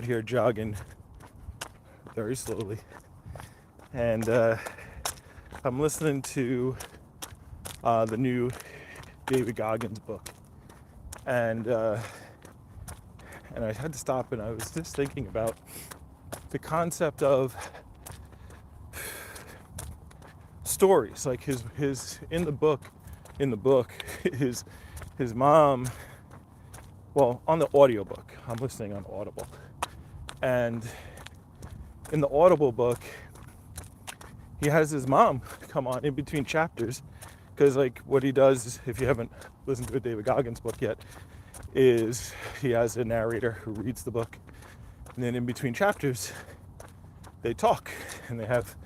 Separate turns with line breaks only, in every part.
here jogging very slowly, and I'm listening to the new David Goggins book, and I had to stop, and I was just thinking about the concept of stories, like his in the book his mom, well, on the audiobook, I'm listening on Audible, and in the Audible book he has his mom come on in between chapters, because like what he does is, if you haven't listened to a David Goggins book yet, is he has a narrator who reads the book, and then in between chapters they talk and they have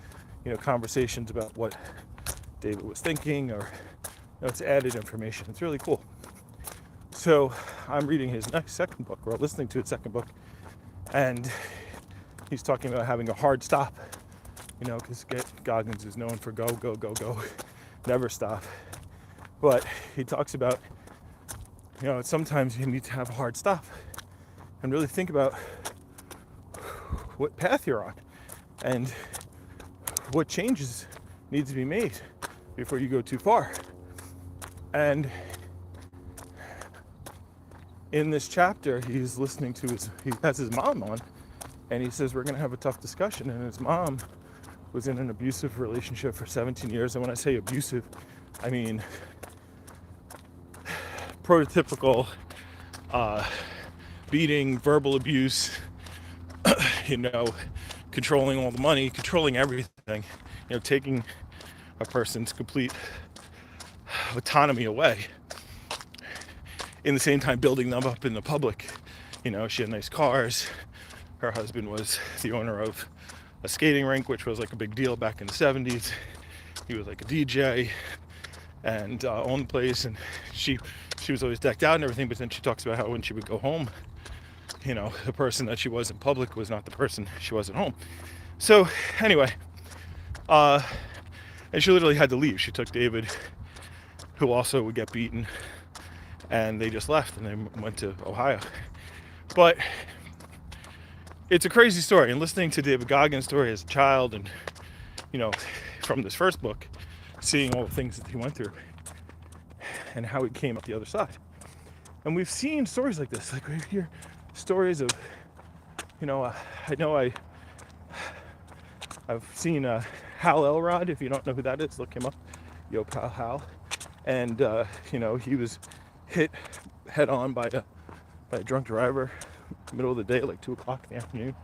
conversations about what David was thinking, or it's added information. It's really cool. So I'm reading his second book, or listening to his second book, and he's talking about having a hard stop, because Goggins is known for go, go, go, go, never stop. But he talks about, sometimes you need to have a hard stop and really think about what path you're on and what changes need to be made before you go too far. And in this chapter, he's listening to he has his mom on, and he says, we're going to have a tough discussion. And his mom was in an abusive relationship for 17 years. And when I say abusive, I mean prototypical beating, verbal abuse, controlling all the money, controlling everything, taking a person's complete autonomy away. In the same time, building them up in the public. She had nice cars. Her husband was the owner of a skating rink, which was like a big deal back in the 70s. He was like a DJ and owned the place, and she was always decked out and everything. But then she talks about how when she would go home, the person that she was in public was not the person she was at home. So anyway, and she literally had to leave. She took David, who also would get beaten, and they just left and they went to Ohio. But it's a crazy story, and listening to David Goggins' story as a child, and from this first book, seeing all the things that he went through and how he came up the other side. And we've seen stories like this, like we hear stories of, I've seen Hal Elrod. If you don't know who that is, look him up. Yo pal Hal. And he was hit head on by a drunk driver, middle of the day, like 2 o'clock in the afternoon,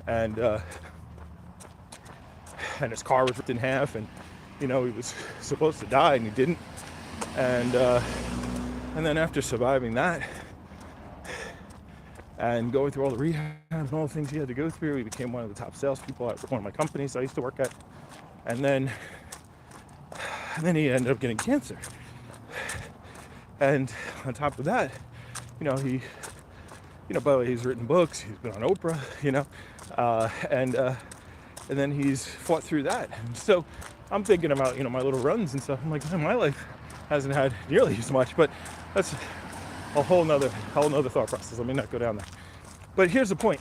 and his car was ripped in half, and he was supposed to die and he didn't, and then after surviving that and going through all the rehab and all the things he had to go through, he became one of the top salespeople at one of my companies I used to work at, and then he ended up getting cancer. And on top of that, he, by the way, he's written books, he's been on Oprah, and then he's fought through that. And so I'm thinking about, my little runs and stuff. I'm like, man, my life hasn't had nearly as much, but that's a whole nother thought process. Let me not go down there. But here's the point.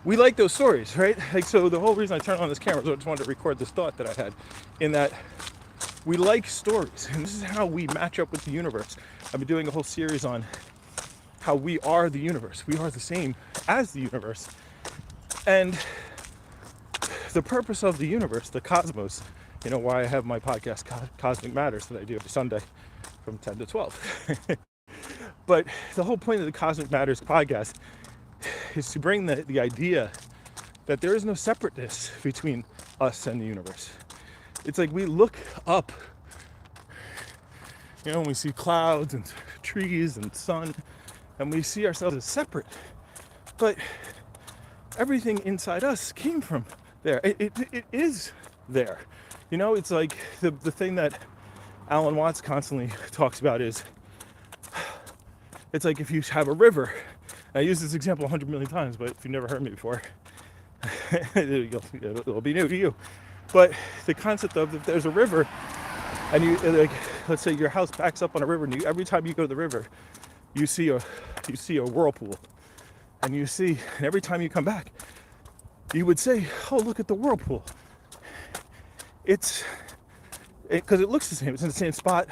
We like those stories, right? Like, so the whole reason I turned on this camera is I just wanted to record this thought that I had, in that we like stories, and this is how we match up with the universe. I've been doing a whole series on how we are the universe. We are the same as the universe. And the purpose of the universe, the cosmos, why I have my podcast, Cosmic Matters, that I do every Sunday from 10 to 12. But the whole point of the Cosmic Matters podcast is to bring the idea that there is no separateness between us and the universe. It's like we look up, when we see clouds and trees and sun, and we see ourselves as separate. But everything inside us came from there. It is there. It's like the thing that Alan Watts constantly talks about is, it's like if you have a river. I use this example 100 million times, but if you've never heard me before, it'll be new to you. But the concept of, if there's a river, and you, like, let's say your house backs up on a river, and every time you go to the river, you see a whirlpool. and you see, and every time you come back, you would say, oh, look at the whirlpool. Because it looks the same, it's in the same spot,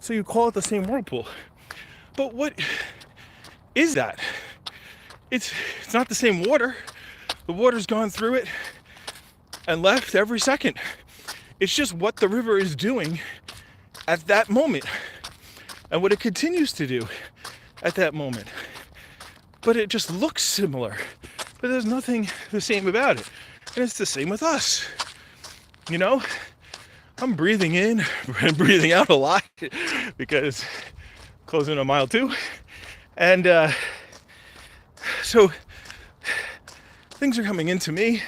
so you call it the same whirlpool. But what is that? It's not the same water. The water's gone through it and left every second. It's just what the river is doing at that moment and what it continues to do at that moment. But it just looks similar, but there's nothing the same about it. And it's the same with us. You know, I'm breathing in and breathing out a lot because closing to mile 2. And so things are coming into me.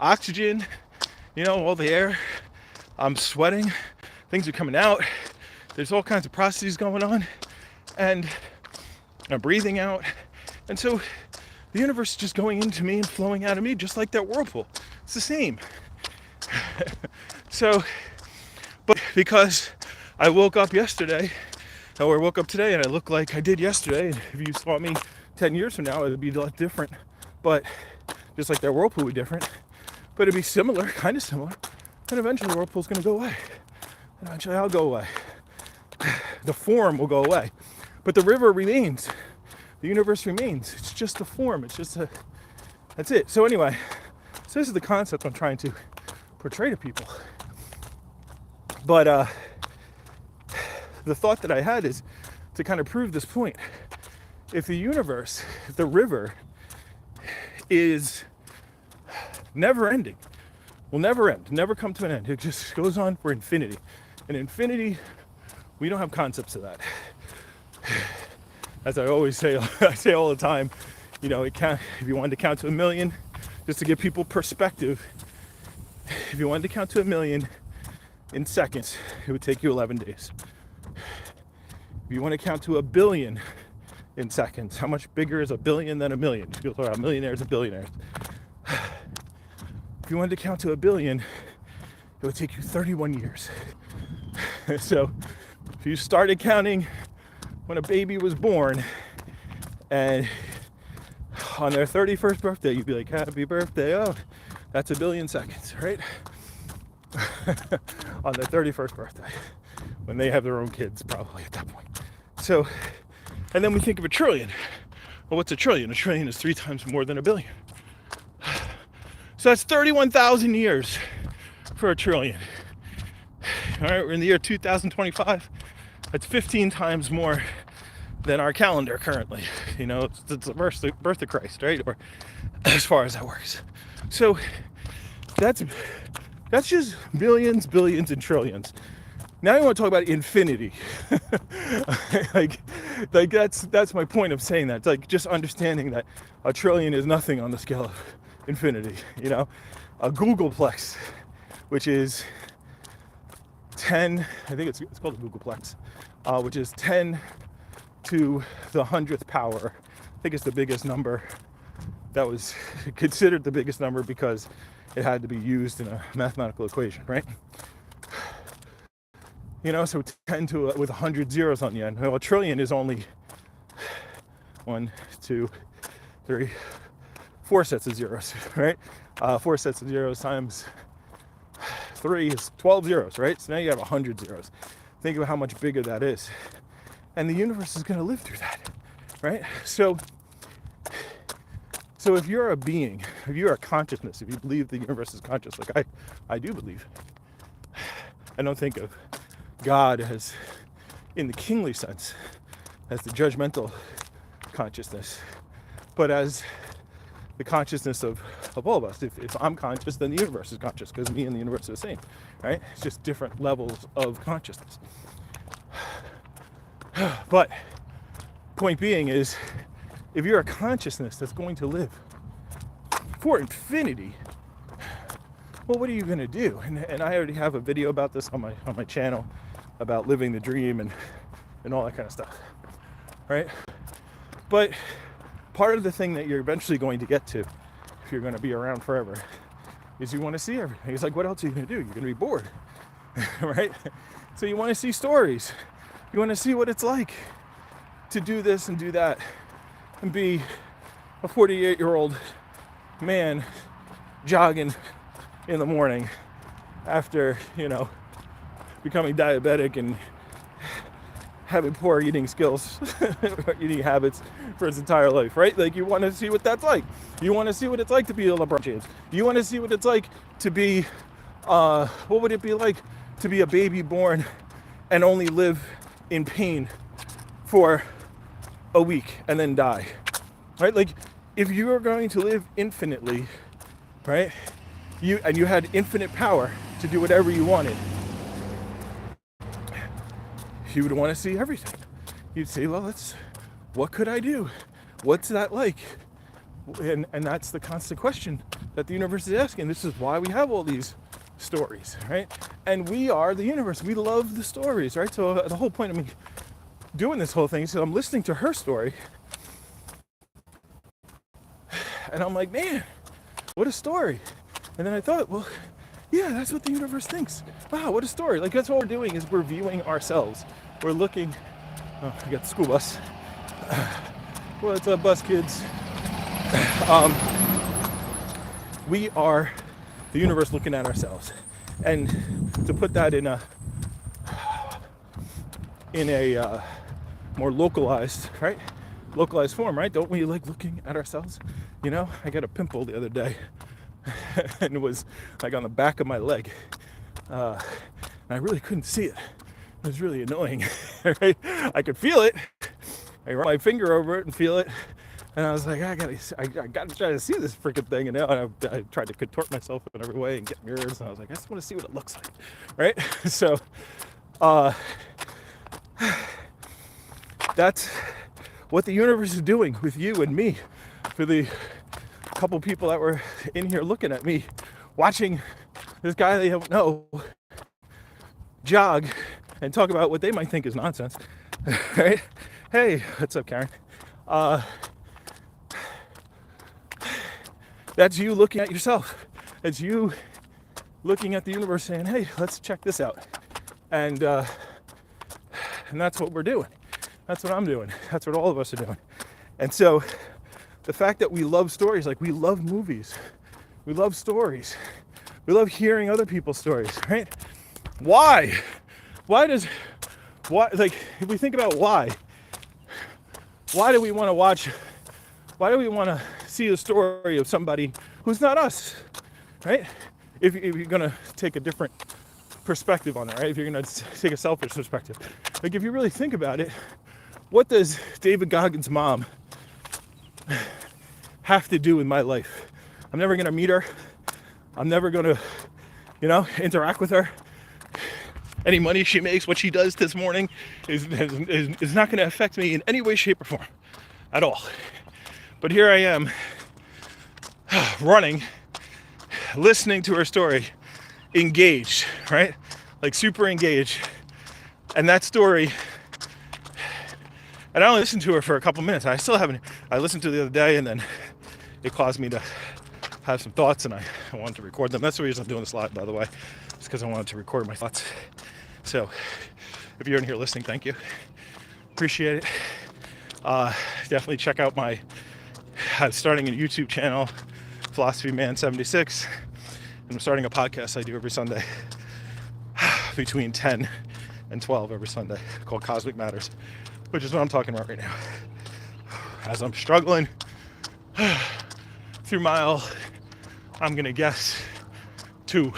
Oxygen, you know, all the air. I'm sweating. Things are coming out. There's all kinds of processes going on. And I'm breathing out. And so the universe is just going into me and flowing out of me just like that whirlpool. It's the same. So, but because I woke up yesterday, or woke up today and I look like I did yesterday, and if you saw me 10 years from now, it'd be a lot different. But just like that whirlpool would be different, but it'd be similar, kind of similar. And eventually the whirlpool's gonna go away. And eventually I'll go away. The form will go away. But the river remains. The universe remains. It's just a form. It's just that's it. So anyway, so this is the concept I'm trying to portray to people. But the thought that I had is to kind of prove this point. If the universe, if the river is never ending, will never end, never come to an end. It just goes on for infinity. And infinity, we don't have concepts of that. As I always say, I say all the time, you know, if you wanted to count to 1,000,000, just to give people perspective, if you wanted to count to 1,000,000 in seconds, it would take you 11 days. If you want to count to 1,000,000,000 in seconds, how much bigger is 1,000,000,000 than 1,000,000? People talk about millionaires and billionaires. If you wanted to count to 1,000,000,000, it would take you 31 years. So if you started counting when a baby was born, and on their 31st birthday, you'd be like, happy birthday, oh, that's 1,000,000,000 seconds, right? On their 31st birthday, when they have their own kids, probably at that point. So, and then we think of a trillion. Well, what's a trillion? A trillion is 3 times more than 1,000,000,000. So that's 31,000 years for a trillion. All right, we're in the year 2025. That's 15 times more than our calendar currently. You know, it's the birth of Christ, right? Or as far as that works. So that's just billions, billions, and trillions. Now you want to talk about infinity. like that's my point of saying that. It's like just understanding that a trillion is nothing on the scale of infinity. You know, a googolplex, which is 10. I think it's called a googolplex, which is 10 to the 100th power. I think it's the biggest number that was considered the biggest number because it had to be used in a mathematical equation, right? You know, so 10 to with 100 zeros on the end. Well, a trillion is only 1, 2, 3, 4 sets of zeros, right? 4 sets of zeros times 3 is 12 zeros, right? So now you have 100 zeros. Think about how much bigger that is. And the universe is going to live through that, right? So if you're a being, if you're a consciousness, if you believe the universe is conscious, like I do believe, I don't think of God as, in the kingly sense, as the judgmental consciousness, but as the consciousness of all of us. If I'm conscious, then the universe is conscious, because me and the universe are the same, right? It's just different levels of consciousness. But point being is, if you're a consciousness that's going to live for infinity, well, what are you going to do? And I already have a video about this on my channel about living the dream and all that kind of stuff, right? But part of the thing that you're eventually going to get to, if you're going to be around forever, is you want to see everything. It's like, what else are you going to do? You're going to be bored, right? So you want to see stories. You want to see what it's like to do this and do that. and be a 48-year-old man jogging in the morning after, becoming diabetic and having poor eating skills, eating habits for his entire life, right? Like, you want to see what that's like. You want to see what it's like to be a LeBron James. You want to see what it's like to be, what would it be like to be a baby born and only live in pain for a week and then die, right? Like, if you are going to live infinitely, right, you had infinite power to do whatever you wanted, you would want to see everything. You'd say, well, what could I do? What's that like? And that's the constant question that the universe is asking. This is why we have all these stories, right? And we are the universe. We love the stories, right? So the whole point of me doing this whole thing is that I'm listening to her story, and I'm like, man, what a story. And then I thought, well, yeah, that's what the universe thinks. Wow, what a story. Like, that's what we're doing, is we're viewing ourselves. We're looking, I got the school bus. What's up, bus kids? We are the universe looking at ourselves. And to put that in a more localized, right? Localized form, right? Don't we like looking at ourselves? I got a pimple the other day and it was like on the back of my leg. And I really couldn't see it. It was really annoying, right? I could feel it. I run my finger over it and feel it. And I was like, I gotta try to see this freaking thing. And I tried to contort myself in every way and get mirrors. And I was like, I just want to see what it looks like, right? So, that's what the universe is doing with you and me. For the couple people that were in here looking at me, watching this guy they don't know jog and talk about what they might think is nonsense, right? Hey, what's up, Karen? That's you looking at yourself. It's you looking at the universe saying, hey, let's check this out. And that's what we're doing. That's what I'm doing. That's what all of us are doing. And so the fact that we love stories, like we love movies, we love stories, we love hearing other people's stories, right? Why? Like, if we think about why do we want to watch, why do we want to see a story of somebody who's not us, right? If you're going to take a different perspective on it, right? If you're going to take a selfish perspective. Like, if you really think about it, what does David Goggins' mom have to do with my life? I'm never going to meet her. I'm never going to, interact with her. Any money she makes, what she does this morning is not going to affect me in any way, shape, or form at all. But here I am, running, listening to her story, engaged, right? Like, super engaged. And that story, and I only listened to her for a couple minutes. I listened to it the other day, and then it caused me to have some thoughts, and I wanted to record them. That's the reason I'm doing this live, by the way. It's because I wanted to record my thoughts. So if you're in here listening, thank you. Appreciate it. Definitely check out I'm starting a YouTube channel, philosophyman76. And I'm starting a podcast I do every Sunday between 10 and 12 every Sunday, called Cosmic Matters, which is what I'm talking about right now. As I'm struggling through mile, I'm going to guess 2.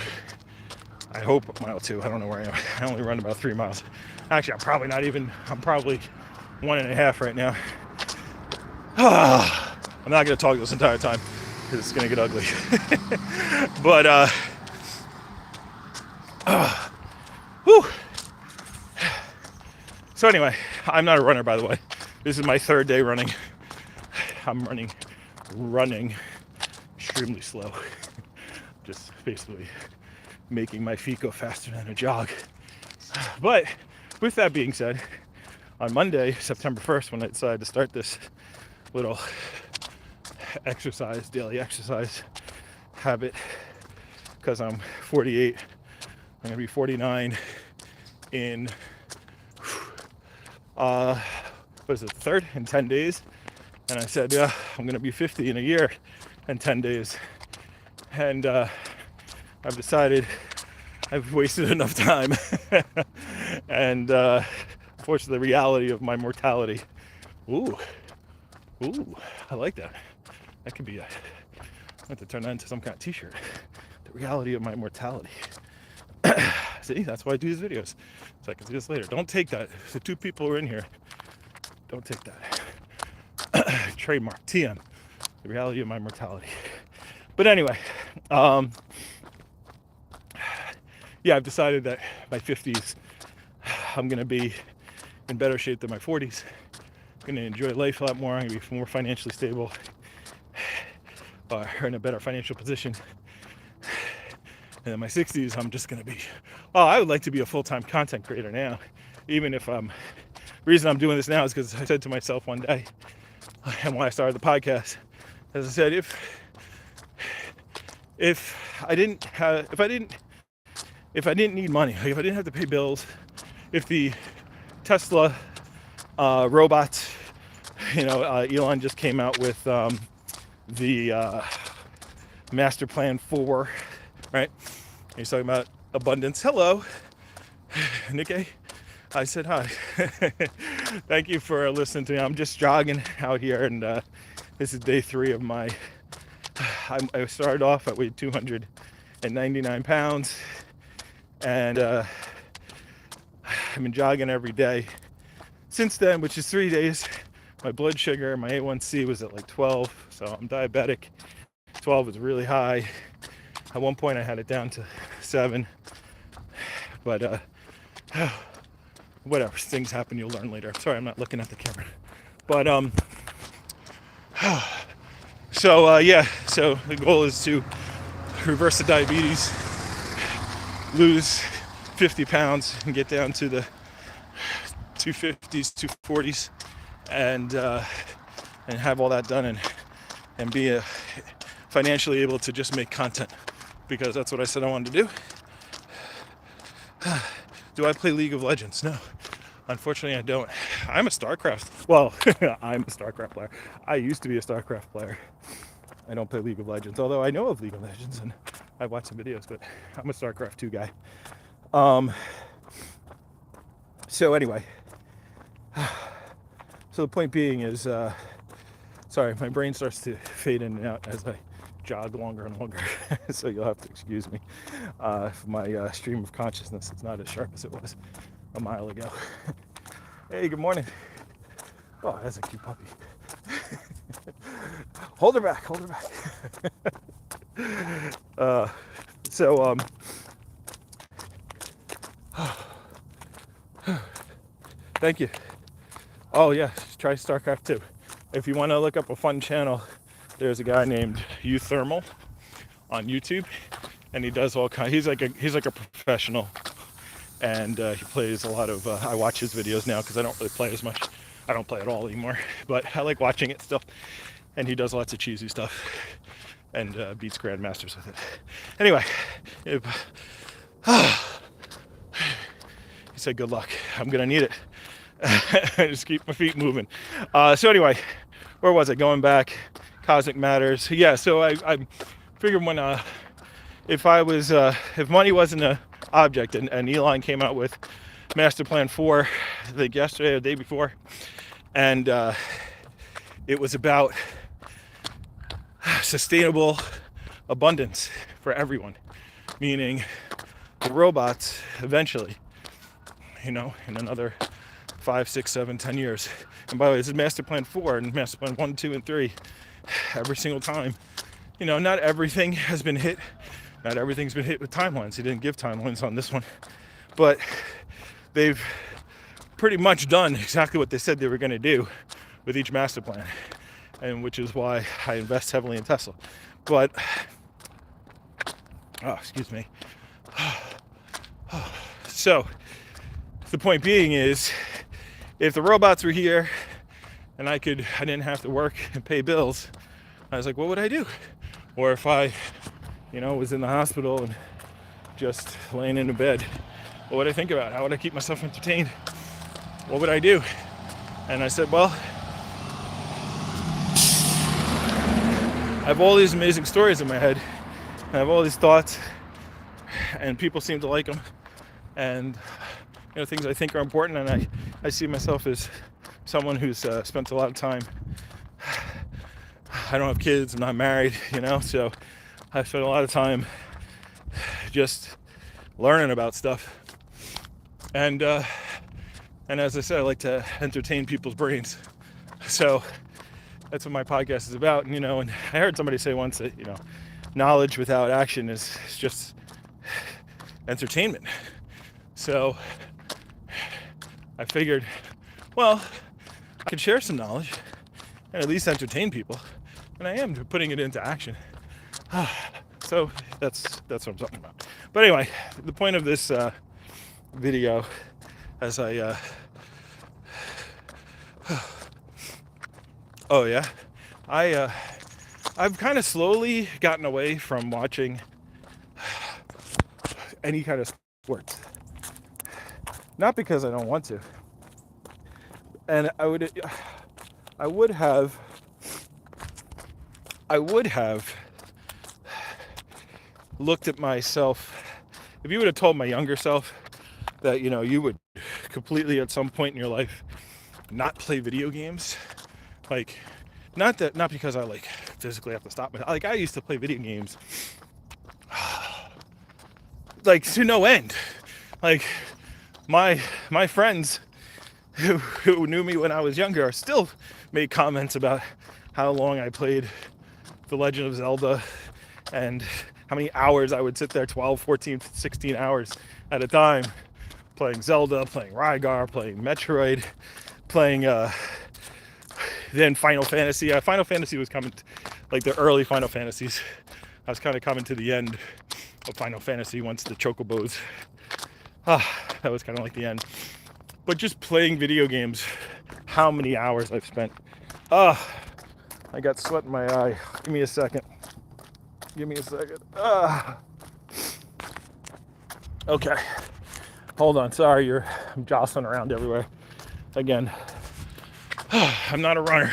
I hope mile 2. I don't know where I am. I only run about 3 miles. Actually, I'm probably 1.5 right now. I'm not going to talk this entire time because it's going to get ugly. But, whew. So anyway, I'm not a runner, by the way. This is my 3rd day running. I'm running extremely slow. Just basically making my feet go faster than a jog. But with that being said, on Monday, September 1st, when I decided to start this little daily exercise habit, because I'm 48, I'm going to be 49 in, what is it, 3rd in 10 days. And I said, yeah, I'm going to be 50 in a year and 10 days. And I've decided I've wasted enough time. And unfortunately, the reality of my mortality. Ooh, I like that. That could be I have to turn that into some kind of t-shirt. The reality of my mortality. See, that's why I do these videos. So I can see this later. Don't take that. The 2 people who are in here, don't take that. Trademark, TM. The reality of my mortality. But anyway, yeah, I've decided that my 50s, I'm going to be in better shape than my 40s. I'm going to enjoy life a lot more. I'm going to be more financially stable, or in a better financial position. And in my 60s, I'm just going to be, I would like to be a full-time content creator now. Even if the reason I'm doing this now is because I said to myself one day, and when I started the podcast, as I said, if I didn't need money, if I didn't have to pay bills, if the Tesla robots, Elon just came out with the master plan 4, right? He's talking about abundance. Hello, Nikkei. I said hi. Thank you for listening to me. I'm just jogging out here, and this is day 3 of my. I started off, I weighed 299 pounds, and I've been jogging every day since then, which is 3 days. My blood sugar, my A1C was at like 12, so I'm diabetic. 12 was really high. At one point I had it down to 7, but whatever, things happen, you'll learn later. Sorry, I'm not looking at the camera. But so the goal is to reverse the diabetes, lose 50 pounds and get down to the 250s, 240s, and have all that done and be financially able to just make content, because that's what I said I wanted to do. Do I play League of Legends? No. Unfortunately, I don't. I'm a StarCraft. Well, I'm a StarCraft player. I used to be a StarCraft player. I don't play League of Legends, although I know of League of Legends and I watch some videos, but I'm a StarCraft 2 guy. So anyway, so the point being is, sorry, my brain starts to fade in and out as I jog longer and longer. So you'll have to excuse me. My stream of consciousness is not as sharp as it was a mile ago. Hey, good morning. Oh, that's a cute puppy. Hold her back. Thank you. Oh yeah, try StarCraft 2. If you want to look up a fun channel, there's a guy named Thermal on YouTube, and he does all kinds. He's like a professional, and he plays a lot of. I watch his videos now because I don't really play as much. I don't play at all anymore, but I like watching it still. And he does lots of cheesy stuff and beats grandmasters with it. Anyway, he said good luck. I'm gonna need it. Just keep my feet moving. So anyway, where was I? Going back, cosmic matters. Yeah. So I figured when if money wasn't an object, and Elon came out with Master Plan 4, I think yesterday or the day before, and it was about sustainable abundance for everyone, meaning the robots eventually, in another 5, 6, 7, 10 years. And by the way, this is Master Plan 4 and Master Plan 1, 2, and 3. Every single time, not everything has been hit. Not everything's been hit with timelines. He didn't give timelines on this one, but they've pretty much done exactly what they said they were going to do with each master plan, and which is why I invest heavily in Tesla. But excuse me. So the point being is, if the robots were here and I didn't have to work and pay bills, I was like, what would I do? Or if I was in the hospital and just laying in a bed, what would I think about? How would I keep myself entertained? What would I do? And I said, well, have all these amazing stories in my head. I have all these thoughts, and people seem to like them. And things I think are important, and I see myself as someone who's spent a lot of time. I don't have kids, I'm not married, so I've spent a lot of time just learning about stuff. And as I said, I like to entertain people's brains. So that's what my podcast is about. And I heard somebody say once that, knowledge without action is just entertainment. So I figured, well, I could share some knowledge and at least entertain people. And I am putting it into action. So that's what I'm talking about. But anyway, the point of this video, as I I've kind of slowly gotten away from watching any kind of sports. Not because I don't want to. And I would have looked at myself. If you would have told my younger self that, you would completely at some point in your life not play video games, not because I physically have to stop it. I used to play video games to no end. My friends who knew me when I was younger still made comments about how long I played The Legend of Zelda and how many hours I would sit there, 12, 14, 16 hours at a time, playing Zelda, playing Rygar, playing Metroid, playing then Final Fantasy. Final Fantasy was coming, the early Final Fantasies. I was kind of coming to the end of Final Fantasy once the Chocobos. That was kind of the end. But just playing video games, how many hours I've spent. I got sweat in my eye. Give me a second. Okay. Hold on. Sorry, I'm jostling around everywhere. Again, I'm not a runner.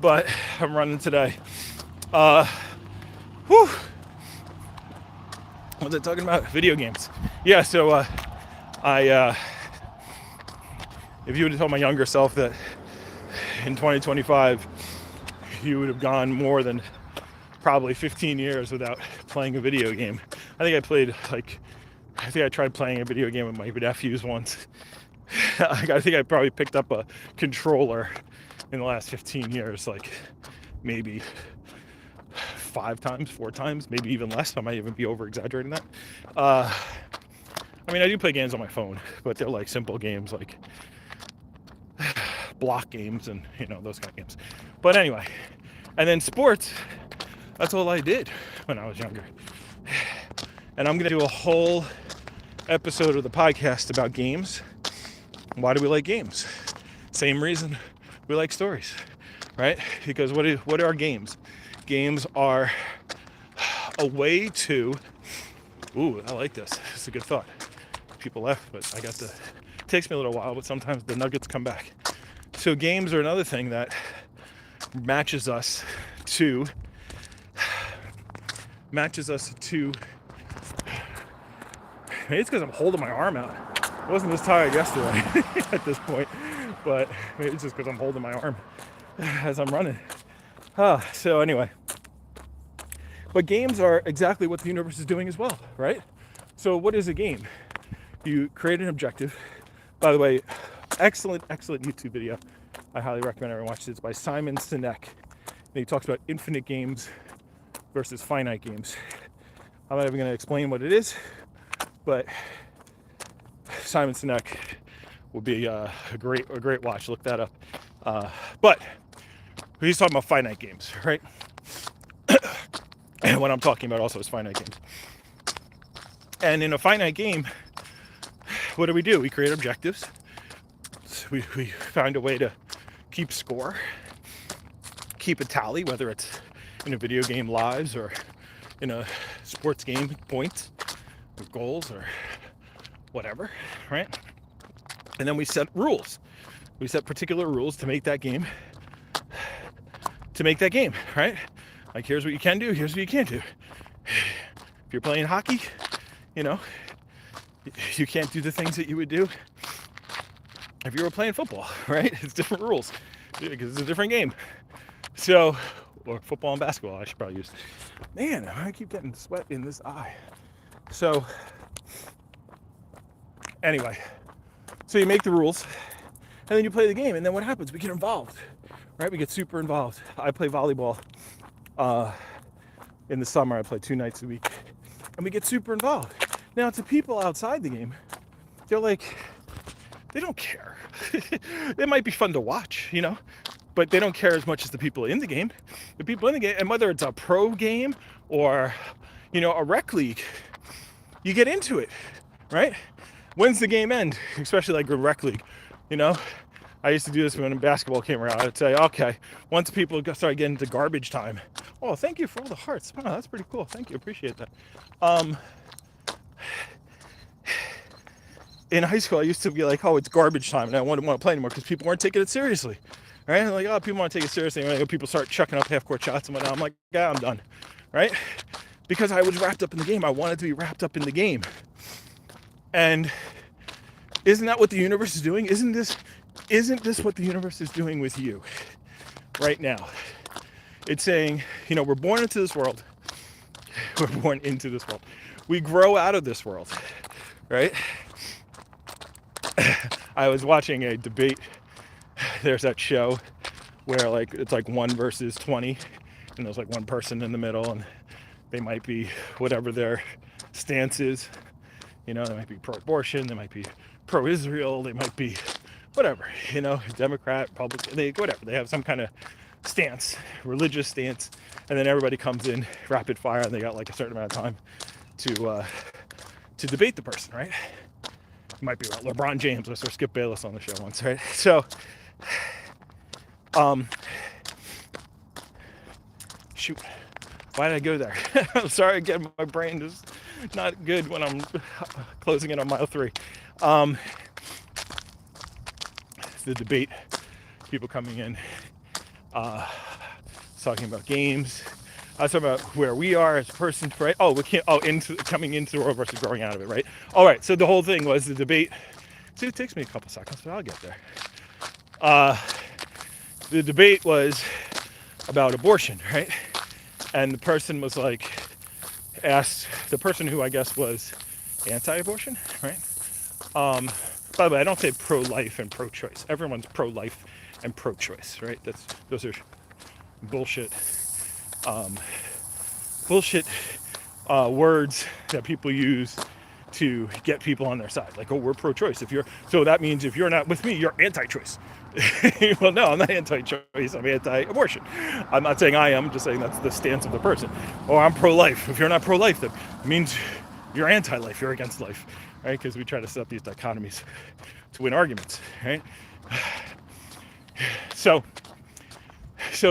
But I'm running today. What was I talking about? Video games. Yeah, so if you would have told my younger self that in 2025 you would have gone more than probably 15 years without playing a video game. I think I tried playing a video game with my nephews once. I think I probably picked up a controller in the last 15 years, maybe 5 times, 4 times, maybe even less. I might even be over exaggerating that. I do play games on my phone, but they're simple games, block games and those kind of games. But anyway, and then sports, that's all I did when I was younger. And I'm gonna do a whole episode of the podcast about games. Why do we like games? Same reason we like stories, right? Because what are games? Games are a way to, I like this. It's a good thought. People left, but it takes me a little while, but sometimes the nuggets come back. So games are another thing that matches us to maybe it's because I'm holding my arm out. I wasn't this tired yesterday at this point, but maybe it's just because I'm holding my arm as I'm running. So anyway, but games are exactly what the universe is doing as well, right? So what is a game? You create an objective. By the way, excellent YouTube video. I highly recommend everyone watch it. It's by Simon Sinek. And he talks about infinite games versus finite games. I'm not even going to explain what it is, but Simon Sinek will be a great watch. Look that up. But he's talking about finite games, right? And what I'm talking about also is finite games. And in a finite game, what do? We create objectives. We find a way to keep score, keep a tally, whether it's in a video game lives or in a sports game points or goals or whatever, right? And then we set rules. We set particular rules to make that game to make that game, right? Like, here's what you can do, here's what you can't do. If you're playing hockey, you know, you can't do the things that you would do if you were playing football, right? It's different rules because it's a different game. So, or football and basketball, I should probably use. Man, I keep getting sweat in this eye. So, anyway, so you make the rules, and then you play the game, and then what happens? We get involved, right? We get super involved. I play volleyball in the summer. I play 2 nights a week, and we get super involved. Now, to people outside the game, they're like, they don't care. It might be fun to watch, you know, but they don't care as much as the people in the game. The people in the game, and whether it's a pro game or, you know, a rec league, you get into it, right? When's the game end? Especially like a rec league, you know? I used to do this when basketball came around. I'd say, okay, once people start getting to garbage time, oh, thank you for all the hearts. Wow, that's pretty cool. Thank you, appreciate that. In high school, I used to be like, oh, it's garbage time, and I wouldn't want to play anymore because people weren't taking it seriously, right? Like, oh, people want to take it seriously, and people start chucking up half-court shots and whatnot. I'm like, yeah, I'm done, right? Because I was wrapped up in the game. I wanted to be wrapped up in the game. And isn't that what the universe is doing? Isn't this what the universe is doing with you right now? It's saying, you know, we're born into this world. We're born into this world. We grow out of this world, right? I was watching a debate. There's that show where like it's like 1 versus 20, and there's like one person in the middle, and they might be whatever their stance is. You know, they might be pro-abortion, they might be pro-Israel, they might be whatever, you know, Democrat, Republican, whatever. They have some kind of stance, religious stance, and then everybody comes in rapid fire, and they got like a certain amount of time to debate the person, right? It might be LeBron James. I saw Skip Bayless on the show once, right? So, shoot, why did I go there? I'm sorry, again, my brain is not good when I'm closing in on mile 3. The debate, people coming in, talking about games. I was talking about where we are as a person, right? Oh, we can't. Oh, coming into the world versus growing out of it, right? All right. So the whole thing was the debate. See, it takes me a couple seconds, but I'll get there. The debate was about abortion, right? And the person was like, asked the person who I guess was anti-abortion, right? By the way, I don't say pro-life and pro-choice. Everyone's pro-life and pro-choice, right? Those are bullshit words that people use to get people on their side. Like, oh, we're pro-choice. So that means if you're not with me, you're anti-choice. Well, no, I'm not anti-choice. I'm anti-abortion. I'm not saying I am. I'm just saying that's the stance of the person. Or I'm pro-life. If you're not pro-life, that means you're anti-life. You're against life, right? Because we try to set up these dichotomies to win arguments, right? So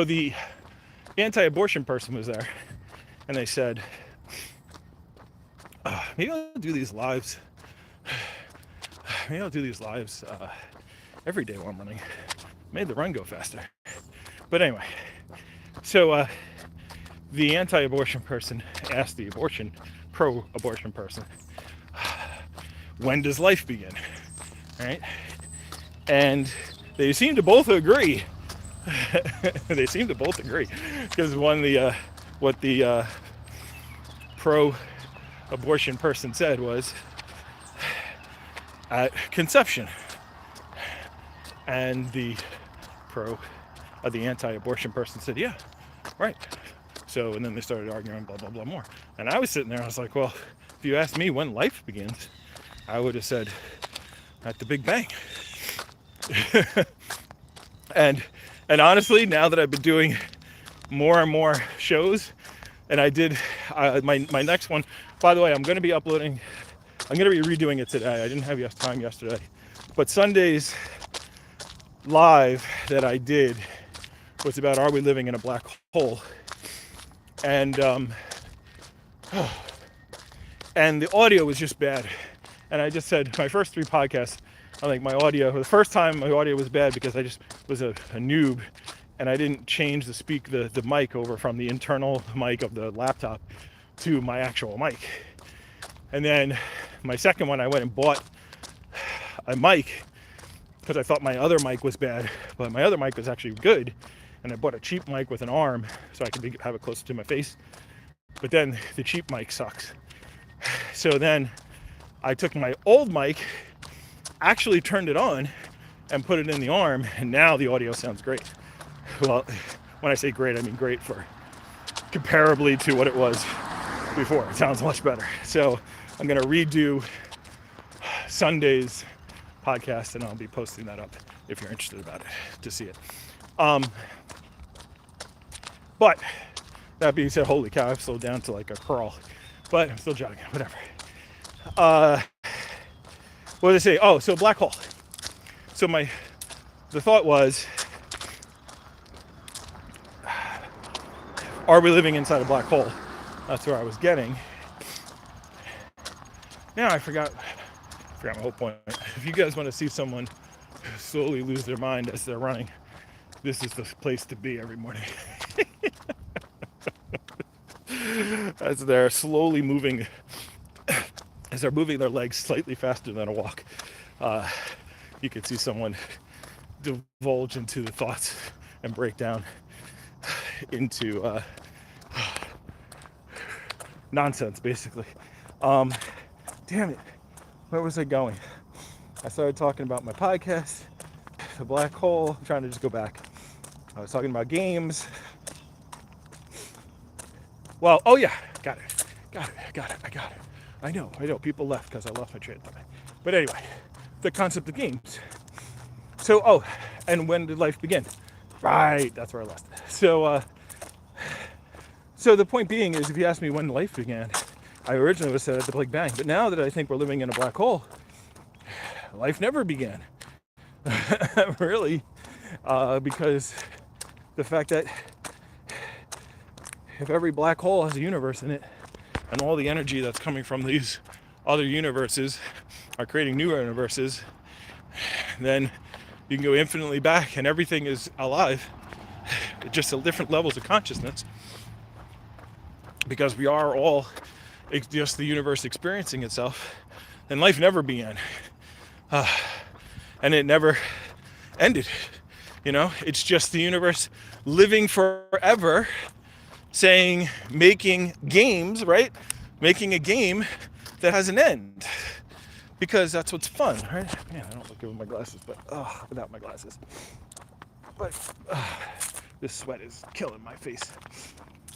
the anti-abortion person was there, and they said, maybe I'll do these lives. Maybe I'll do these lives every day while I'm running. Made the run go faster. But anyway, so the anti-abortion person asked the pro-abortion person, when does life begin? Right? And they seem to both agree. They seem to both agree, because what the pro-abortion person said was at conception, and the anti-abortion person said, yeah, right. So, and then they started arguing, blah blah blah more. And I was sitting there, I was like, well, if you asked me when life begins, I would have said at the Big Bang. And honestly, now that I've been doing more and more shows, and I did my next one, by the way, I'm going to be redoing it today. I didn't have time yesterday, but Sunday's live that I did was about, are we living in a black hole? And and the audio was just bad. And I just said, my first 3 podcasts, I think the first time my audio was bad because I just was a noob and I didn't change the mic over from the internal mic of the laptop to my actual mic. And then my second one, I went and bought a mic because I thought my other mic was bad, but my other mic was actually good. And I bought a cheap mic with an arm so I could have it closer to my face. But then the cheap mic sucks. So then I took my old mic, actually turned it on, and put it in the arm, and now the audio sounds great. Well, when I say great, I mean great for comparably to what it was before. It sounds much better. So I'm going to redo Sunday's podcast, and I'll be posting that up if you're interested about it to see it. But that being said, holy cow, I've slowed down to like a crawl, but I'm still jogging, whatever. What did I say? Oh, so black hole. So the thought was, are we living inside a black hole? That's where I was getting. Now I forgot my whole point. If you guys want to see someone slowly lose their mind as they're running, this is the place to be every morning. As they're slowly moving, as they're moving their legs slightly faster than a walk, you can see someone divulge into the thoughts and break down into nonsense, basically. Damn it, where was I going? I started talking about my podcast, the black hole. I'm trying to just go back. I was talking about games. Well, oh yeah, got it. I know. People left because I lost my train of thought. But anyway, the concept of games. So, and when did life begin? Right, that's where I lost it. So the point being is, if you ask me when life began, I originally would have said at the Big Bang. But now that I think we're living in a black hole, life never began. Really, because the fact that if every black hole has a universe in it, and all the energy that's coming from these other universes are creating new universes, then you can go infinitely back and everything is alive, just at different levels of consciousness, because we are all just the universe experiencing itself. Then life never began, and it never ended. It's just the universe living forever, making games, right? Making a game that has an end, because that's what's fun, right? Man, I don't look good with my glasses, but without my glasses. But this sweat is killing my face.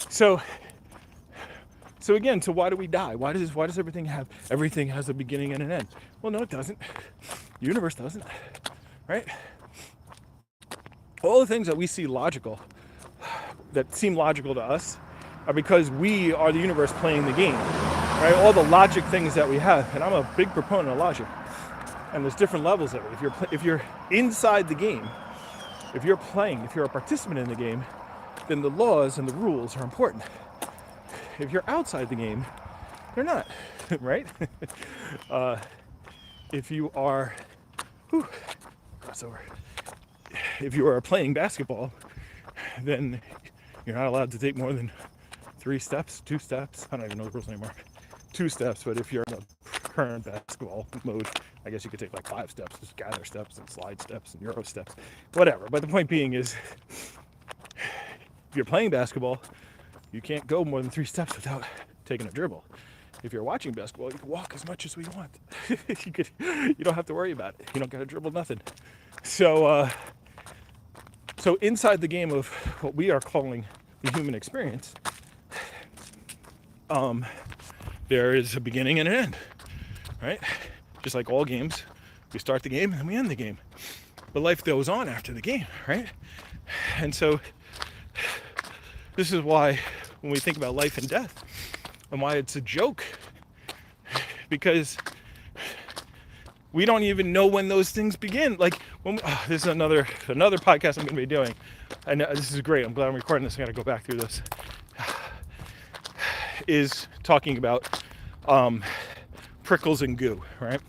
So again, why do we die? Why does everything has a beginning and an end? Well, no, it doesn't. The universe doesn't, right? All the things that we see logical, that seem logical to us, are because we are the universe playing the game, right? All the logic things that we have, and I'm a big proponent of logic, and there's different levels of it. If you're inside the game, if you're a participant in the game, then the laws and the rules are important. If you're outside the game, they're not, right? If you are, crossover. If you are playing basketball, then you're not allowed to take more than 2 steps. I don't even know the rules anymore. 2 steps, but if you're in the current basketball mode, I guess you could take like 5 steps, just gather steps and slide steps and Euro steps, whatever. But the point being is, if you're playing basketball, you can't go more than 3 steps without taking a dribble. If you're watching basketball, you can walk as much as we want. You don't have to worry about it. You don't got to dribble nothing. So inside the game of what we are calling the human experience, there is a beginning and an end, right? Just like all games, we start the game and then we end the game. But life goes on after the game, right? And so this is why when we think about life and death, and why it's a joke, because we don't even know when those things begin. Like, this is another podcast I'm going to be doing, and this is great. I'm glad I'm recording this. I got to go back through this. Is talking about prickles and goo, right?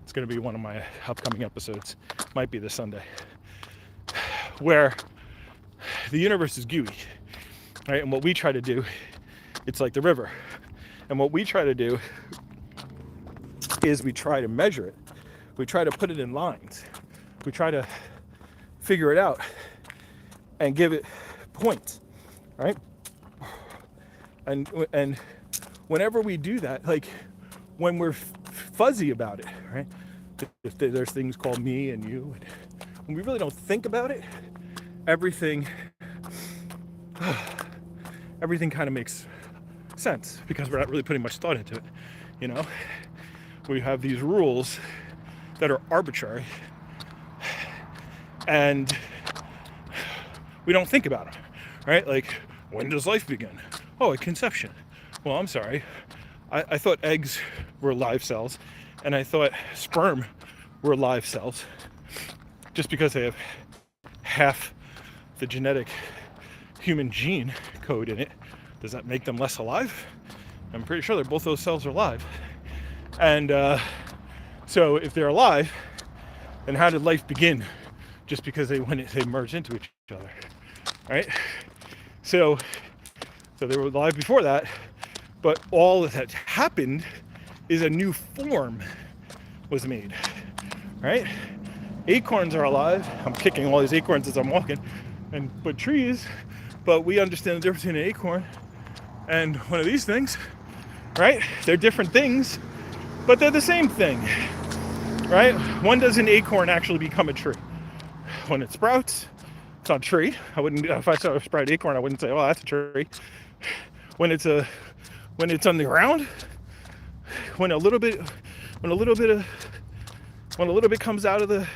It's going to be one of my upcoming episodes. Might be this Sunday, where the universe is gooey, right? And what we try to do, it's like the river. And what we try to do is we try to measure it. We try to put it in lines. We try to figure it out and give it points, right? And whenever we do that, like when we're fuzzy about it, right? If there's things called me and you, and when we really don't think about it, everything kind of makes sense because we're not really putting much thought into it. You know, we have these rules that are arbitrary and we don't think about them, right? Like, when does life begin? Oh, at conception. Well, I'm sorry. I thought eggs were live cells, and I thought sperm were live cells. Just because they have half the genetic human gene code in it, does that make them less alive? I'm pretty sure that both those cells are alive. And so if they're alive, then how did life begin? Just because they merged into each other, right? So they were alive before that, but all that happened is a new form was made, right? Acorns are alive. I'm kicking all these acorns as I'm walking, but trees. But we understand the difference between an acorn and one of these things, right? They're different things, but they're the same thing, right? When does an acorn actually become a tree? When it sprouts, it's not a tree. I wouldn't, if I saw a sprouted acorn, I wouldn't say, oh, that's a tree. When it's on the ground, when a little bit comes out of the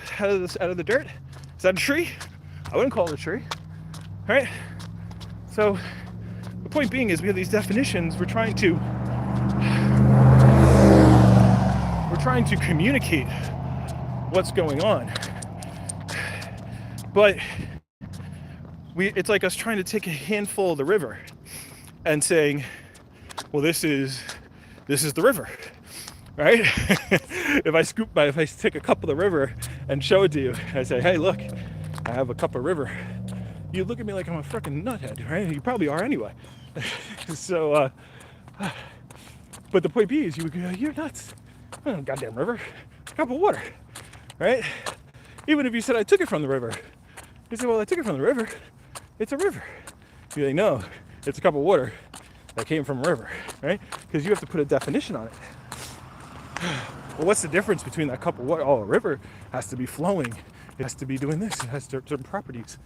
dirt, is that a tree? I wouldn't call it a tree, right? So the point being is we have these definitions. We're trying to communicate what's going on, but it's like us trying to take a handful of the river and saying, well, this is the river, right? If I take a cup of the river and show it to you, I say, hey, look, I have a cup of river. You look at me like I'm a freaking nuthead, right? You probably are anyway. So, but the point being is, you would go, you're nuts. Oh, goddamn river, it's a cup of water, right? Even if you said I took it from the river, you say, well, I took it from the river. It's a river. You're like, no, it's a cup of water that came from a river, right? Because you have to put a definition on it. Well, what's the difference between that cup of water? Oh, a river has to be flowing. It has to be doing this. It has certain properties.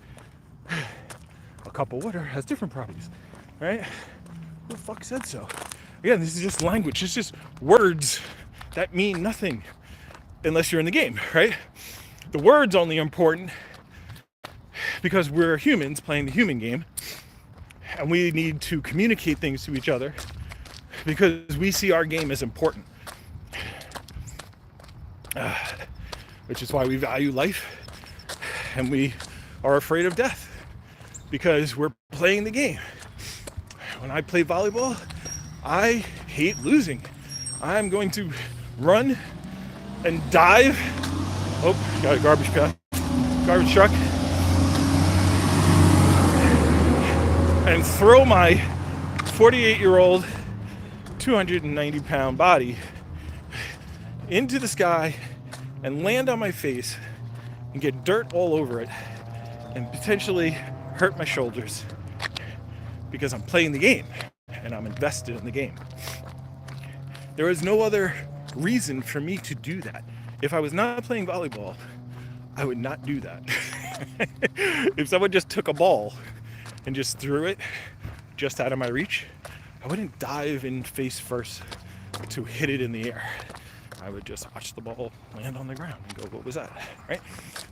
A cup of water has different properties, right? Who the fuck said so? Again, this is just language. It's just words that mean nothing unless you're in the game, right? The word's only important because we're humans playing the human game, and we need to communicate things to each other because we see our game as important. Which is why we value life and we are afraid of death, because we're playing the game. When I play volleyball, I hate losing. I'm going to run and dive. Oh, got a garbage truck. And throw my 48-year-old, 290-pound body into the sky and land on my face and get dirt all over it and potentially hurt my shoulders because I'm playing the game and I'm invested in the game. There is no other reason for me to do that. If I was not playing volleyball, I would not do that. If someone just took a ball and just threw it just out of my reach, I wouldn't dive in face first to hit it in the air. I would just watch the ball land on the ground and go, what was that, right?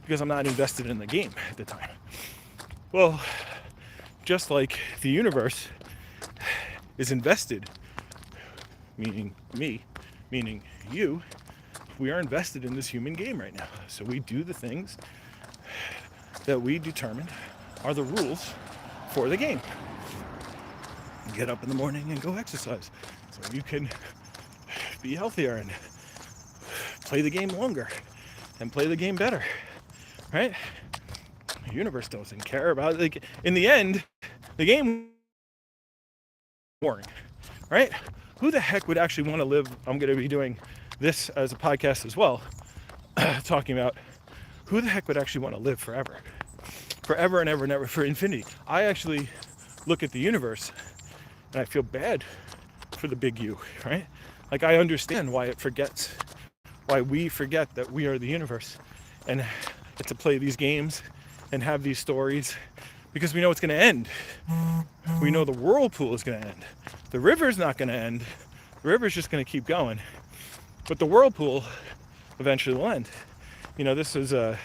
Because I'm not invested in the game at the time. Well, just like the universe is invested, meaning me, meaning you, we are invested in this human game right now. So we do the things that we determine are the rules for the game. Get up in the morning and go exercise so you can be healthier and play the game longer and play the game better, right? The universe doesn't care about it. Like, in the end, the game boring, right? Who the heck would actually want to live? I'm going to be doing this as a podcast as well, talking about who the heck would actually want to live forever and ever and ever, for infinity. I actually look at the universe and I feel bad for the big U, right? Like, I understand why we forget that we are the universe and get to play these games and have these stories, because we know it's going to end. We know the whirlpool is going to end. The river's not going to end. The river's just going to keep going. But the whirlpool eventually will end. You know, there's a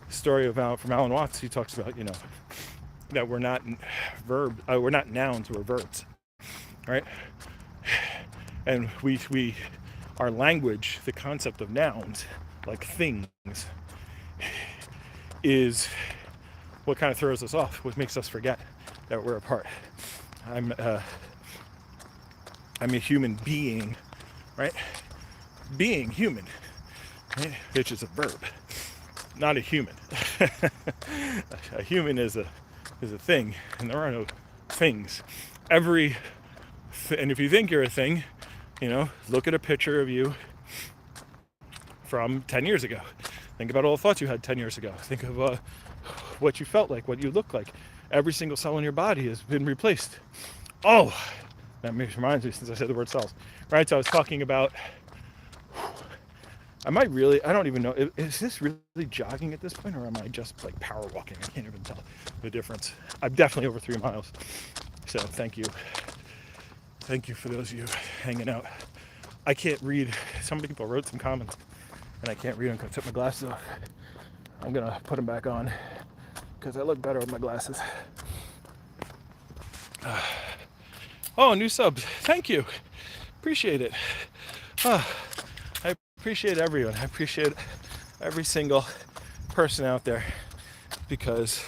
story from Alan Watts. He talks about, that we're not nouns, we're verbs, right? And our language, the concept of nouns, like things, is what kind of throws us off, what makes us forget that we're a part. I'm a human being, right? Being human, right? Which is a verb, not a human. A human is a thing, and there are no things. And if you think you're a thing, look at a picture of you from 10 years ago. Think about all the thoughts you had 10 years ago. Think of what you felt like, what you looked like. Every single cell in your body has been replaced. Oh, that reminds me, since I said the word cells. Right, so I was talking about, I don't even know, is this really jogging at this point, or am I just like power walking? I can't even tell the difference. I'm definitely over 3 miles. So thank you. Thank you for those of you hanging out. I can't read. So many people wrote some comments, and I can't read them because I took my glasses off. I'm going to put them back on because I look better with my glasses. Oh, new subs. Thank you. Appreciate it. I appreciate everyone. I appreciate every single person out there, because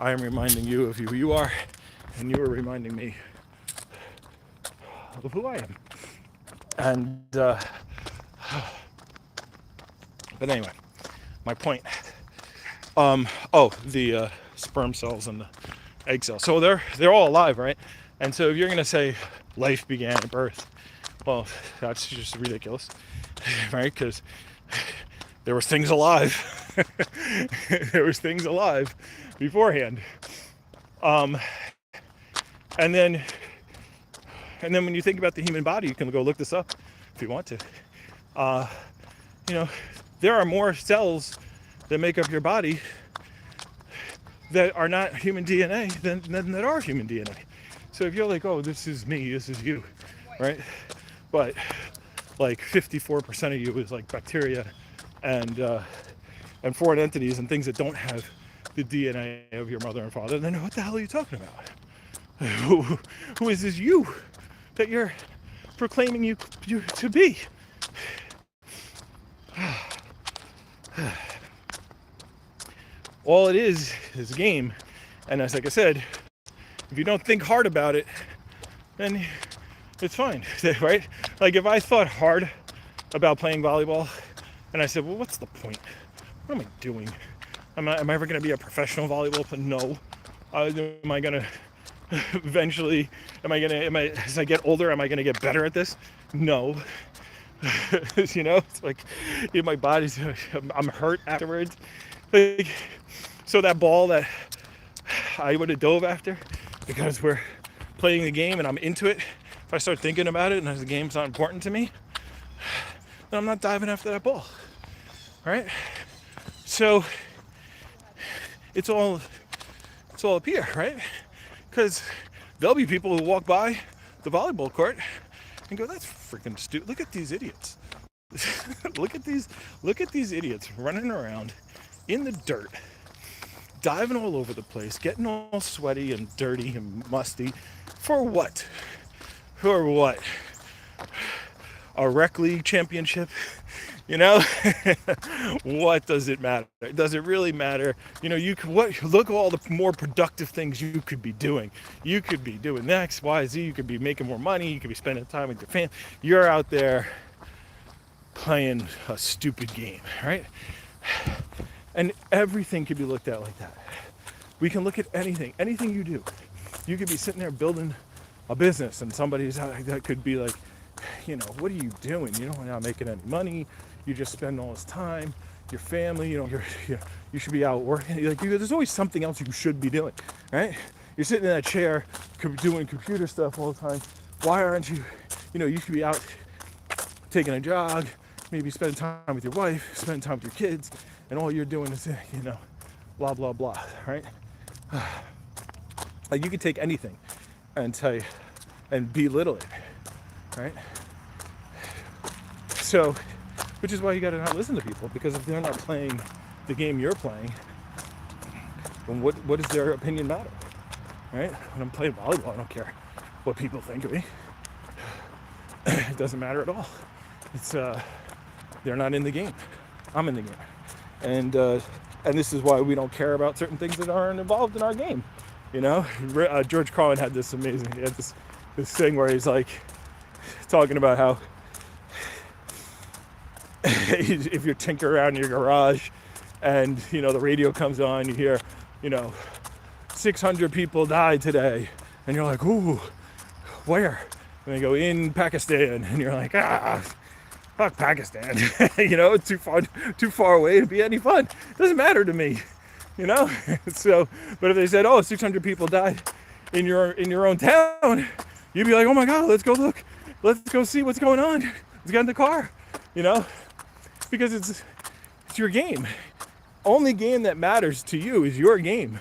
I am reminding you of who you are, and you are reminding me of who I am. And but anyway, my point. The sperm cells and the egg cells. So they're all alive, right? And so if you're gonna say life began at birth, well, that's just ridiculous, right? Because there was things alive. There was things alive beforehand. And then when you think about the human body, you can go look this up if you want to. There are more cells that make up your body that are not human DNA than that are human DNA. So if you're like, oh, this is me, this is you, right? But like 54% of you is like bacteria and foreign entities and things that don't have the DNA of your mother and father, then what the hell are you talking about? Who is this you that you're proclaiming you to be? All it is a game, and as like I said, if you don't think hard about it, then it's fine, right? Like if I thought hard about playing volleyball, and I said, well, what's the point? What am I doing? Am I ever going to be a professional volleyball player? No. Am I going to eventually? As I get older, am I going to get better at this? No. It's like my body's, I'm hurt afterwards. Like, so that ball that I would have dove after, because we're playing the game and I'm into it, if I start thinking about it and the game's not important to me, then I'm not diving after that ball, right? So it's all up here, right? Because there'll be people who walk by the volleyball court and go, that's freaking stupid. Look at these idiots. look at these idiots running around in the dirt, diving all over the place, getting all sweaty and dirty and musty. For what? A rec league championship? What does it matter? Does it really matter? Look at all the more productive things you could be doing. You could be doing X, Y, Z. You could be making more money. You could be spending time with your family. You're out there playing a stupid game, right? And everything could be looked at like that. We can look at anything you do. You could be sitting there building a business, and somebody's that could be like, what are you doing? You're not making any money. You just spend all this time, your family, you should be out working. There's always something else you should be doing, right? You're sitting in that chair doing computer stuff all the time. Why aren't you, you could be out taking a jog, maybe spending time with your wife, spending time with your kids, and all you're doing is, blah, blah, blah, right? Like, you could take anything and tell you, and belittle it, right? So, which is why you gotta not listen to people, because if they're not playing the game you're playing, then what does their opinion matter, right? When I'm playing volleyball, I don't care what people think of me. It doesn't matter at all. It's they're not in the game. I'm in the game, and this is why we don't care about certain things that aren't involved in our game. George Carlin had this amazing. He had this thing where he's like talking about how if you tinker around in your garage and the radio comes on, you hear 600 people died today, and you're like, ooh, where? And they go, in Pakistan, and you're like, fuck Pakistan. Too far away to be any fun. It doesn't matter to me. So, but if they said, 600 people died in your own town, you'd be like, oh my God, let's go look, let's go see what's going on. Let's get in the car, because it's your game. Only game that matters to you is your game.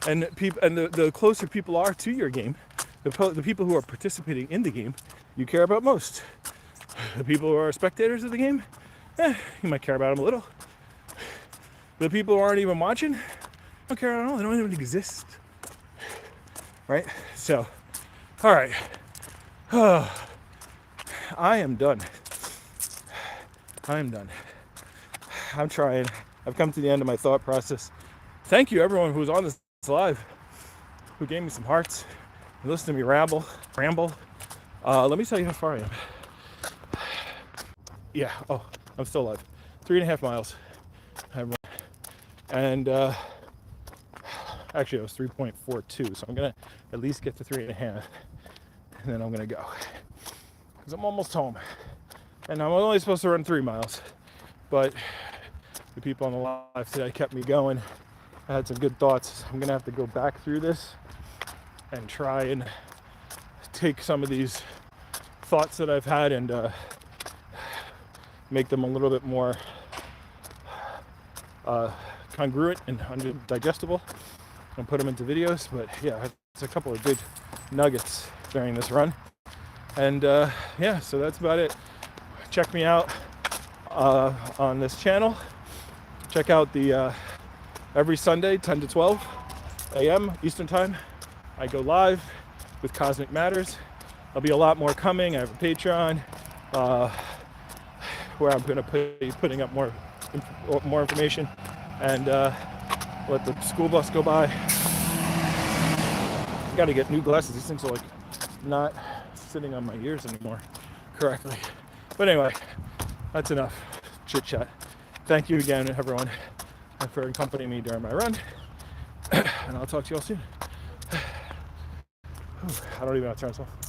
And the closer people are to your game, the people who are participating in the game, you care about most. The people who are spectators of the game, you might care about them a little. The people who aren't even watching, don't care at all. They don't even exist. Right? So, all right. I am done. I'm trying. I've come to the end of my thought process. Thank you, everyone who's on this live, who gave me some hearts and listened to me ramble. Let me tell you how far I am. Yeah. Oh, I'm still alive. 3.5 miles. And actually, it was 3.42. So I'm gonna at least get to 3.5, and then I'm gonna go, because I'm almost home. And I'm only supposed to run 3 miles, but the people on the live today kept me going. I had some good thoughts. I'm gonna have to go back through this and try and take some of these thoughts that I've had and make them a little bit more congruent and digestible, and put them into videos. But yeah, it's a couple of good nuggets during this run. And so that's about it. Check me out on this channel. Check out the every Sunday, 10 to 12 a.m. Eastern Time, I go live with Cosmic Matters. There'll be a lot more coming. I have a Patreon where I'm going to be putting up more information, and let the school bus go by. Got to get new glasses. These things are like not sitting on my ears anymore correctly. But anyway, that's enough chit chat. Thank you again, everyone, for accompanying me during my run, and I'll talk to you all soon. I don't even know how to turn this off.